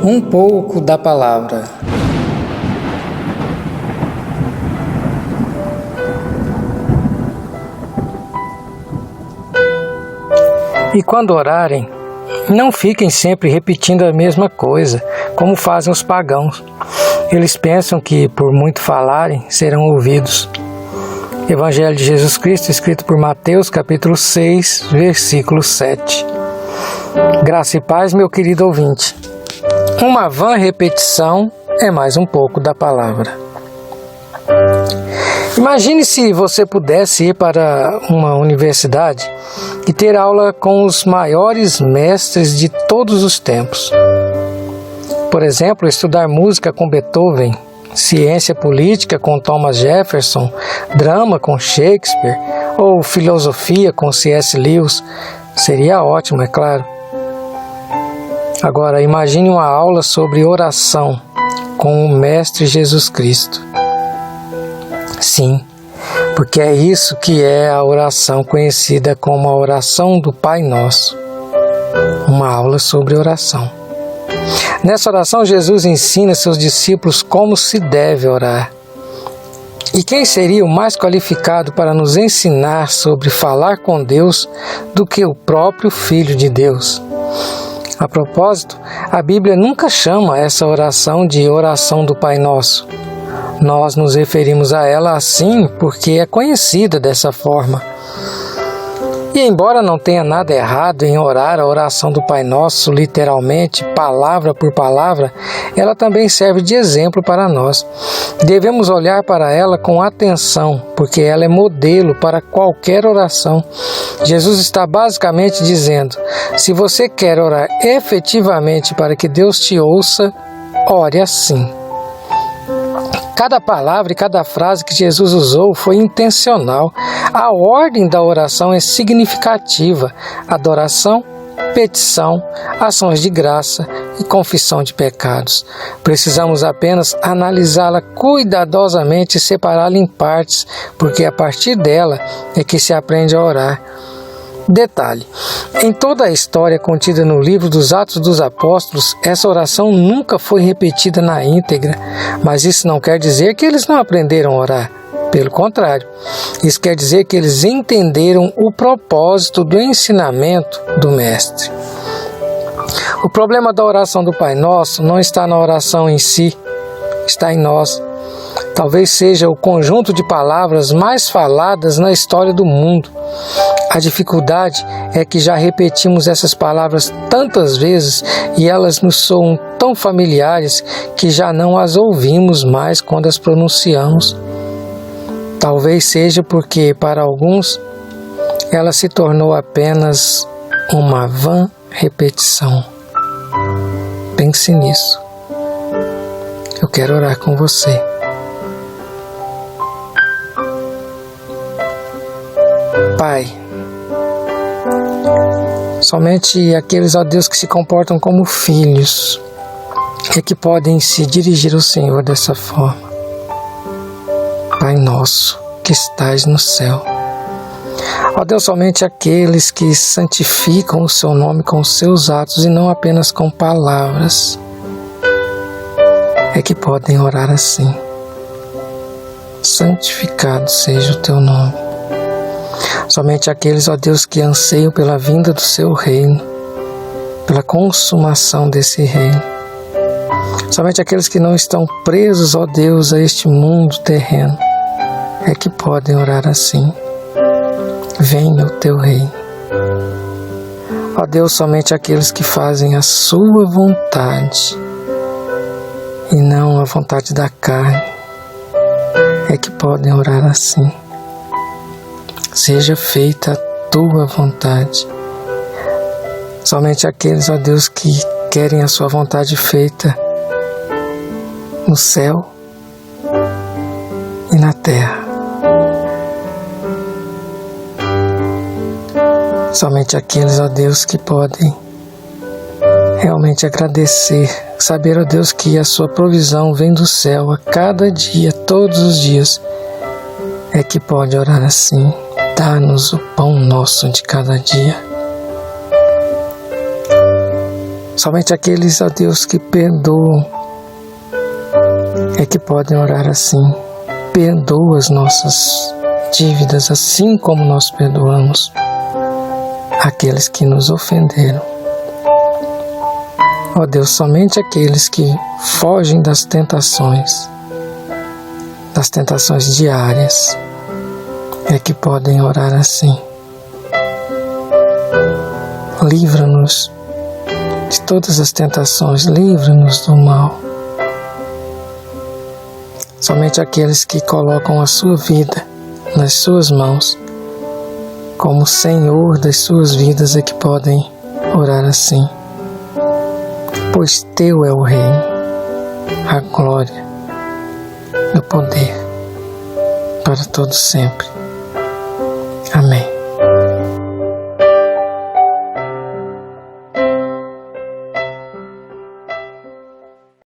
Um pouco da palavra. E quando orarem, não fiquem sempre repetindo a mesma coisa, como fazem os pagãos. Eles pensam que, por muito falarem, serão ouvidos. Evangelho de Jesus Cristo, escrito por Mateus, capítulo 6, versículo 7. Graça e paz, meu querido ouvinte. Uma vã repetição é mais um pouco da palavra. Imagine se você pudesse ir para uma universidade e ter aula com os maiores mestres de todos os tempos. Por exemplo, estudar música com Beethoven, ciência política com Thomas Jefferson, drama com Shakespeare ou filosofia com C.S. Lewis. Seria ótimo, é claro. Agora, imagine uma aula sobre oração com o Mestre Jesus Cristo. Sim, porque é isso que é a oração conhecida como a oração do Pai Nosso. Uma aula sobre oração. Nessa oração, Jesus ensina seus discípulos como se deve orar. E quem seria o mais qualificado para nos ensinar sobre falar com Deus do que o próprio Filho de Deus? A propósito, a Bíblia nunca chama essa oração de oração do Pai Nosso. Nós nos referimos a ela assim porque é conhecida dessa forma. E embora não tenha nada errado em orar a oração do Pai Nosso, literalmente, palavra por palavra, ela também serve de exemplo para nós. Devemos olhar para ela com atenção, porque ela é modelo para qualquer oração. Jesus está basicamente dizendo: se você quer orar efetivamente para que Deus te ouça, ore assim. Cada palavra e cada frase que Jesus usou foi intencional. A ordem da oração é significativa: adoração, petição, ações de graça e confissão de pecados. Precisamos apenas analisá-la cuidadosamente e separá-la em partes, porque a partir dela é que se aprende a orar. Detalhe: em toda a história contida no livro dos Atos dos Apóstolos, essa oração nunca foi repetida na íntegra, mas isso não quer dizer que eles não aprenderam a orar. Pelo contrário, isso quer dizer que eles entenderam o propósito do ensinamento do Mestre. O problema da oração do Pai Nosso não está na oração em si, está em nós. Talvez seja o conjunto de palavras mais faladas na história do mundo. A dificuldade é que já repetimos essas palavras tantas vezes e elas nos soam tão familiares que já não as ouvimos mais quando as pronunciamos. Talvez seja porque, para alguns, ela se tornou apenas uma vã repetição. Pense nisso. Eu quero orar com você. Pai, somente aqueles, ó Deus, que se comportam como filhos é que podem se dirigir ao Senhor dessa forma. Pai nosso, que estás no céu. Ó Deus, somente aqueles que santificam o seu nome com seus atos e não apenas com palavras é que podem orar assim. Santificado seja o teu nome. Somente aqueles, ó Deus, que anseiam pela vinda do seu reino, pela consumação desse reino. Somente aqueles que não estão presos, ó Deus, a este mundo terreno, é que podem orar assim. Venha o teu reino. Ó Deus, somente aqueles que fazem a sua vontade e não a vontade da carne é que podem orar assim. Seja feita a tua vontade. Somente aqueles, ó Deus, que querem a sua vontade feita no céu e na terra. Somente aqueles, ó Deus, que podem realmente agradecer, saber, ó Deus, que a sua provisão vem do céu a cada dia, todos os dias, é que pode orar assim. Dá-nos o pão nosso de cada dia. Somente aqueles, ó Deus, que perdoam é que podem orar assim. Perdoa as nossas dívidas, assim como nós perdoamos aqueles que nos ofenderam. Ó Deus, somente aqueles que fogem das tentações diárias, é que podem orar assim. Livra-nos de todas as tentações, livra-nos do mal. Somente aqueles que colocam a sua vida nas suas mãos, como Senhor das suas vidas, é que podem orar assim. Pois Teu é o reino, a glória e o poder, para todo sempre. Amém.